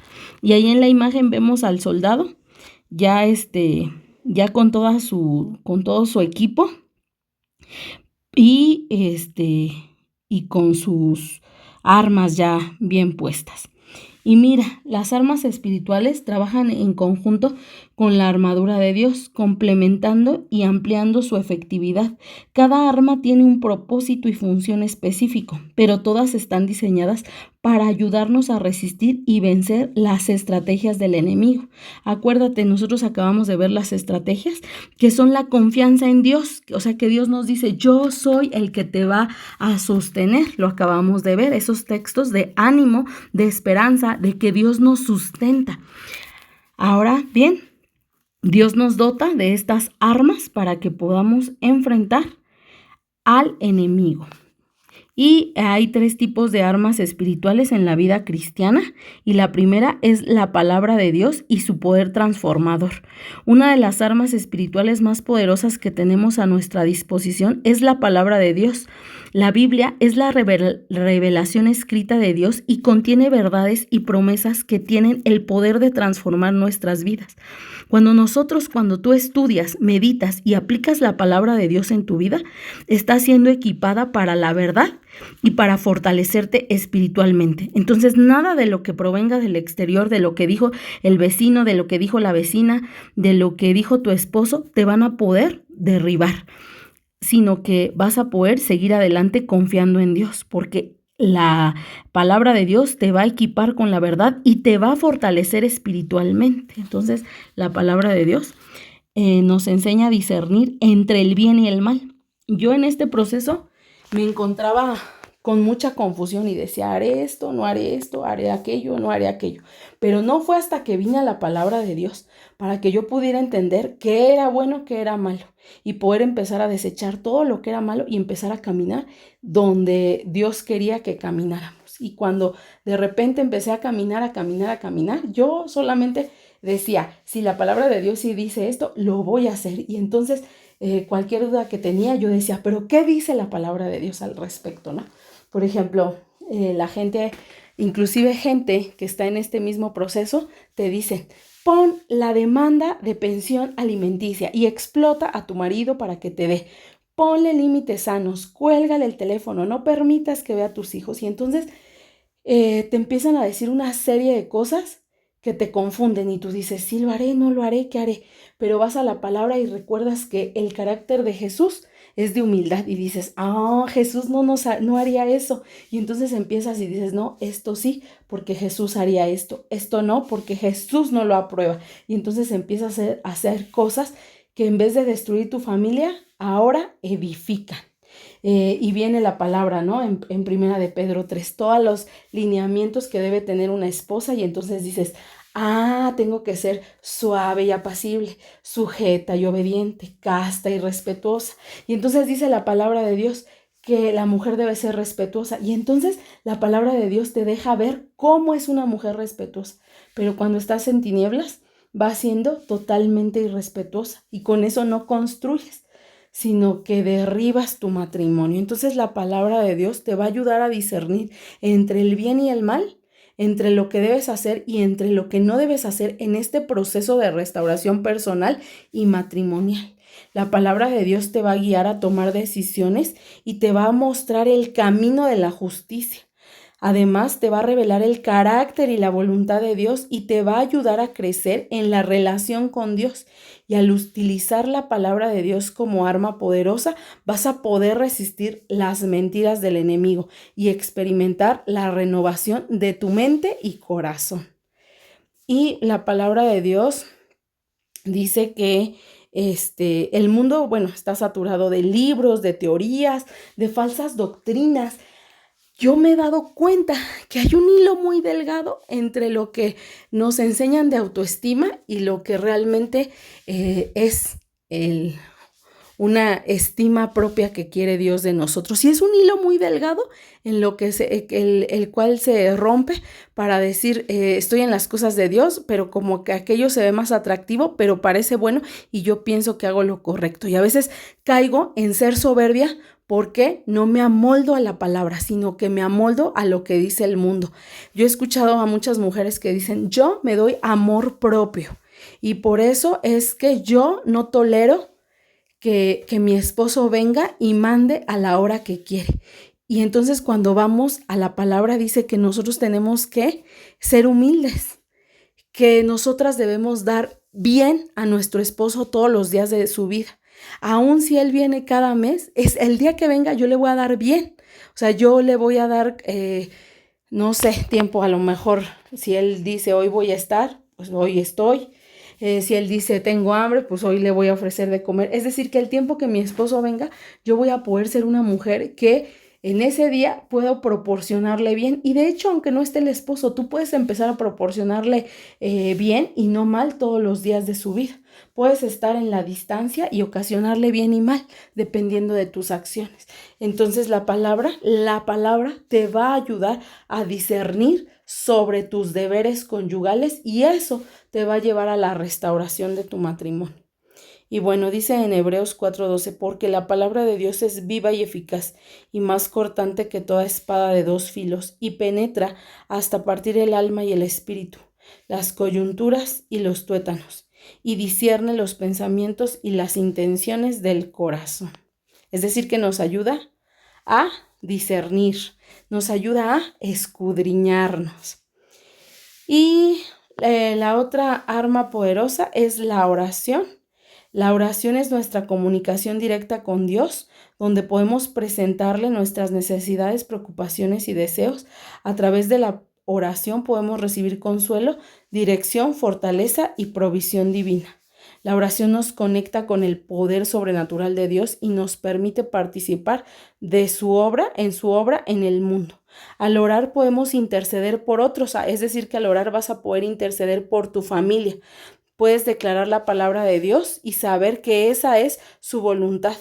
Y ahí en la imagen vemos al soldado, ya con todo su equipo, y con sus armas ya bien puestas. Y mira, las armas espirituales trabajan en conjunto con la armadura de Dios, complementando y ampliando su efectividad. Cada arma tiene un propósito y función específico, pero todas están diseñadas para ayudarnos a resistir y vencer las estrategias del enemigo. Acuérdate, nosotros acabamos de ver las estrategias, que son la confianza en Dios, o sea que Dios nos dice, yo soy el que te va a sostener. Lo acabamos de ver, esos textos de ánimo, de esperanza, de que Dios nos sustenta. Ahora bien, Dios nos dota de estas armas para que podamos enfrentar al enemigo. Y hay 3 tipos de armas espirituales en la vida cristiana, y la primera es la palabra de Dios y su poder transformador. Una de las armas espirituales más poderosas que tenemos a nuestra disposición es la palabra de Dios. La Biblia es la revelación escrita de Dios y contiene verdades y promesas que tienen el poder de transformar nuestras vidas. Cuando tú estudias, meditas y aplicas la palabra de Dios en tu vida, estás siendo equipada para la verdad y para fortalecerte espiritualmente. Entonces, nada de lo que provenga del exterior, de lo que dijo el vecino, de lo que dijo la vecina, de lo que dijo tu esposo, te van a poder derribar, sino que vas a poder seguir adelante confiando en Dios, porque la palabra de Dios te va a equipar con la verdad y te va a fortalecer espiritualmente. Entonces, la palabra de Dios nos enseña a discernir entre el bien y el mal. Yo en este proceso me encontraba con mucha confusión y decía, haré esto, no haré esto, haré aquello, no haré aquello. Pero no fue hasta que vine a la palabra de Dios para que yo pudiera entender qué era bueno, qué era malo y poder empezar a desechar todo lo que era malo y empezar a caminar donde Dios quería que camináramos. Y cuando de repente empecé a caminar, yo solamente decía, si la palabra de Dios sí dice esto, lo voy a hacer. Y entonces cualquier duda que tenía, yo decía, pero ¿qué dice la palabra de Dios al respecto, no? Por ejemplo, la gente, inclusive gente que está en este mismo proceso, te dice, pon la demanda de pensión alimenticia y explota a tu marido para que te dé. Ponle límites sanos, cuélgale el teléfono, no permitas que vea a tus hijos. Y entonces te empiezan a decir una serie de cosas que te confunden y tú dices, sí lo haré, no lo haré, ¿qué haré? Pero vas a la palabra y recuerdas que el carácter de Jesús es de humildad y dices, Jesús no haría eso. Y entonces empiezas y dices, no, esto sí, porque Jesús haría esto, esto no, porque Jesús no lo aprueba. Y entonces empiezas a hacer cosas que en vez de destruir tu familia, ahora edifican. Y viene la palabra, ¿no? En primera de Pedro 3, todos los lineamientos que debe tener una esposa y entonces dices, tengo que ser suave y apacible, sujeta y obediente, casta y respetuosa. Y entonces dice la palabra de Dios que la mujer debe ser respetuosa. Y entonces la palabra de Dios te deja ver cómo es una mujer respetuosa. Pero cuando estás en tinieblas, va siendo totalmente irrespetuosa y con eso no construyes, sino que derribas tu matrimonio. Entonces la palabra de Dios te va a ayudar a discernir entre el bien y el mal, entre lo que debes hacer y entre lo que no debes hacer en este proceso de restauración personal y matrimonial. La palabra de Dios te va a guiar a tomar decisiones y te va a mostrar el camino de la justicia. Además, te va a revelar el carácter y la voluntad de Dios y te va a ayudar a crecer en la relación con Dios. Y al utilizar la palabra de Dios como arma poderosa, vas a poder resistir las mentiras del enemigo y experimentar la renovación de tu mente y corazón. Y la palabra de Dios dice que el mundo, está saturado de libros, de teorías, de falsas doctrinas. Yo me he dado cuenta que hay un hilo muy delgado entre lo que nos enseñan de autoestima y lo que realmente es una estima propia que quiere Dios de nosotros. Y es un hilo muy delgado en lo que el cual se rompe para decir, estoy en las cosas de Dios, pero como que aquello se ve más atractivo, pero parece bueno y yo pienso que hago lo correcto. Y a veces caigo en ser soberbia porque no me amoldo a la palabra, sino que me amoldo a lo que dice el mundo. Yo he escuchado a muchas mujeres que dicen, yo me doy amor propio y por eso es que yo no tolero que mi esposo venga y mande a la hora que quiere. Y entonces cuando vamos a la palabra dice que nosotros tenemos que ser humildes, que nosotras debemos dar bien a nuestro esposo todos los días de su vida. Aun si él viene cada mes, es el día que venga yo le voy a dar bien. O sea, yo le voy a dar, tiempo a lo mejor. Si él dice hoy voy a estar, pues hoy estoy. Si él dice tengo hambre, pues hoy le voy a ofrecer de comer. Es decir, que el tiempo que mi esposo venga, yo voy a poder ser una mujer que en ese día puedo proporcionarle bien. Y de hecho, aunque no esté el esposo, tú puedes empezar a proporcionarle bien y no mal todos los días de su vida. Puedes estar en la distancia y ocasionarle bien y mal, dependiendo de tus acciones. Entonces la palabra te va a ayudar a discernir sobre tus deberes conyugales y eso te va a llevar a la restauración de tu matrimonio. Y bueno, dice en Hebreos 4:12, porque la palabra de Dios es viva y eficaz y más cortante que toda espada de dos filos y penetra hasta partir el alma y el espíritu, las coyunturas y los tuétanos, y discierne los pensamientos y las intenciones del corazón. Es decir, que nos ayuda a discernir, nos ayuda a escudriñarnos. Y la otra arma poderosa es la oración. La oración es nuestra comunicación directa con Dios, donde podemos presentarle nuestras necesidades, preocupaciones y deseos. A través de la oración podemos recibir consuelo, dirección, fortaleza y provisión divina. La oración nos conecta con el poder sobrenatural de Dios y nos permite participar de su obra en el mundo. Al orar podemos interceder por otros, es decir, que al orar vas a poder interceder por tu familia. Puedes declarar la palabra de Dios y saber que esa es su voluntad.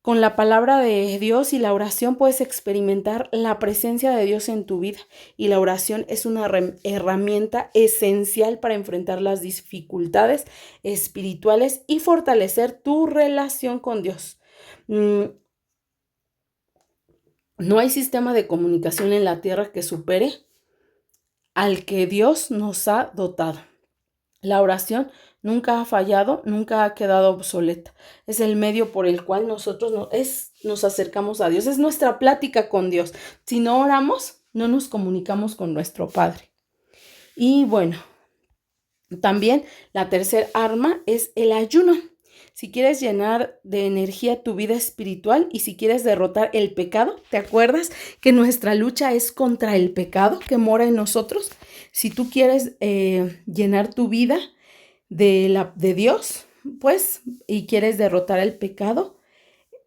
Con la palabra de Dios y la oración puedes experimentar la presencia de Dios en tu vida, y la oración es una herramienta esencial para enfrentar las dificultades espirituales y fortalecer tu relación con Dios. No hay sistema de comunicación en la tierra que supere al que Dios nos ha dotado. La oración nunca ha fallado, nunca ha quedado obsoleta. Es el medio por el cual nosotros nos acercamos a Dios. Es nuestra plática con Dios. Si no oramos, no nos comunicamos con nuestro Padre. Y bueno, también la tercer arma es el ayuno. Si quieres llenar de energía tu vida espiritual y si quieres derrotar el pecado, ¿te acuerdas que nuestra lucha es contra el pecado que mora en nosotros? Si tú quieres llenar tu vida de Dios, pues, y quieres derrotar el pecado,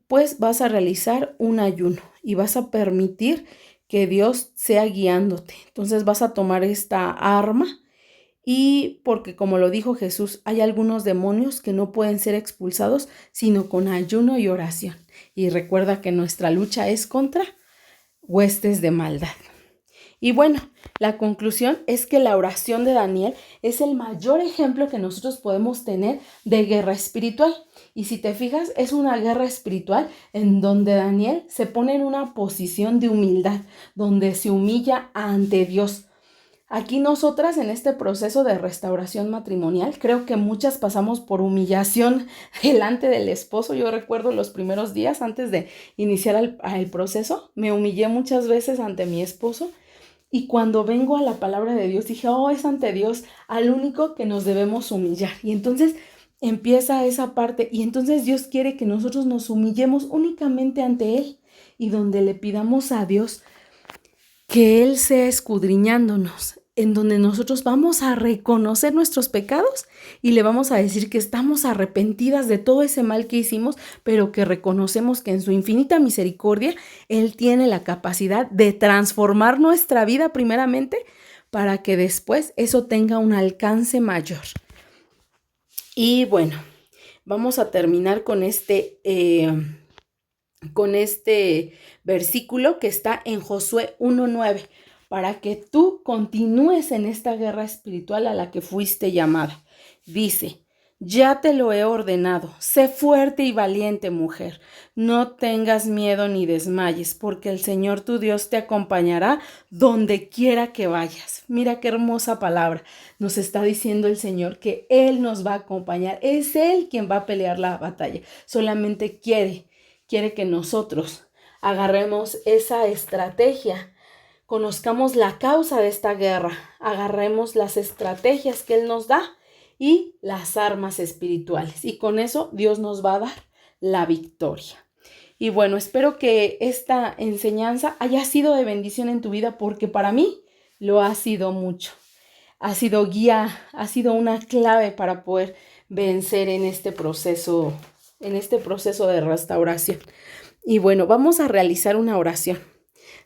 pues vas a realizar un ayuno y vas a permitir que Dios sea guiándote. Entonces vas a tomar esta arma. Y porque como lo dijo Jesús, hay algunos demonios que no pueden ser expulsados sino con ayuno y oración. Y recuerda que nuestra lucha es contra huestes de maldad. Y bueno, la conclusión es que la oración de Daniel es el mayor ejemplo que nosotros podemos tener de guerra espiritual. Y si te fijas, es una guerra espiritual en donde Daniel se pone en una posición de humildad, donde se humilla ante Dios. Aquí nosotras en este proceso de restauración matrimonial, creo que muchas pasamos por humillación delante del esposo. Yo recuerdo los primeros días antes de iniciar el proceso, me humillé muchas veces ante mi esposo y cuando vengo a la palabra de Dios dije, es ante Dios al único que nos debemos humillar. Y entonces empieza esa parte y entonces Dios quiere que nosotros nos humillemos únicamente ante Él y donde le pidamos a Dios que Él sea escudriñándonos, en donde nosotros vamos a reconocer nuestros pecados y le vamos a decir que estamos arrepentidas de todo ese mal que hicimos, pero que reconocemos que en su infinita misericordia Él tiene la capacidad de transformar nuestra vida primeramente para que después eso tenga un alcance mayor. Y bueno, vamos a terminar con este versículo que está en Josué 1:9, para que tú continúes en esta guerra espiritual a la que fuiste llamada. Dice, ya te lo he ordenado, sé fuerte y valiente, mujer, no tengas miedo ni desmayes, porque el Señor tu Dios te acompañará donde quiera que vayas. Mira qué hermosa palabra. Nos está diciendo el Señor que Él nos va a acompañar, es Él quien va a pelear la batalla, solamente quiere que nosotros agarremos esa estrategia, conozcamos la causa de esta guerra, agarremos las estrategias que Él nos da y las armas espirituales. Y con eso Dios nos va a dar la victoria. Y bueno, espero que esta enseñanza haya sido de bendición en tu vida porque para mí lo ha sido mucho. Ha sido guía, ha sido una clave para poder vencer en este proceso de restauración. Y bueno, vamos a realizar una oración.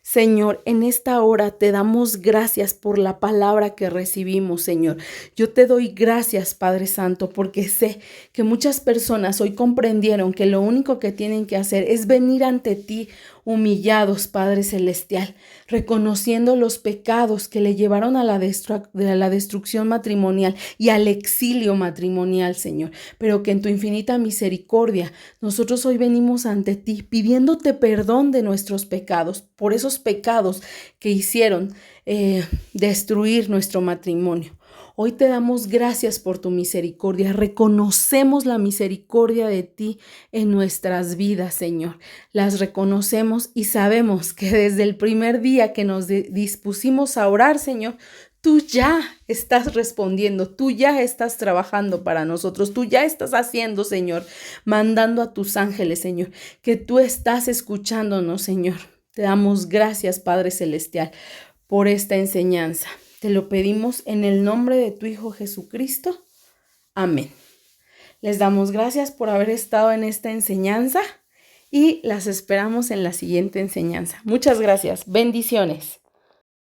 Señor, en esta hora te damos gracias por la palabra que recibimos, Señor. Yo te doy gracias, Padre Santo, porque sé que muchas personas hoy comprendieron que lo único que tienen que hacer es venir ante ti humillados, Padre Celestial, reconociendo los pecados que le llevaron a la destrucción matrimonial y al exilio matrimonial, Señor, pero que en tu infinita misericordia nosotros hoy venimos ante ti pidiéndote perdón de nuestros pecados, por esos pecados que hicieron destruir nuestro matrimonio. Hoy te damos gracias por tu misericordia. Reconocemos la misericordia de ti en nuestras vidas, Señor. Las reconocemos y sabemos que desde el primer día que nos dispusimos a orar, Señor, tú ya estás respondiendo, tú ya estás trabajando para nosotros, tú ya estás haciendo, Señor, mandando a tus ángeles, Señor, que tú estás escuchándonos, Señor. Te damos gracias, Padre Celestial, por esta enseñanza. Te lo pedimos en el nombre de tu Hijo Jesucristo. Amén. Les damos gracias por haber estado en esta enseñanza y las esperamos en la siguiente enseñanza. Muchas gracias. Bendiciones.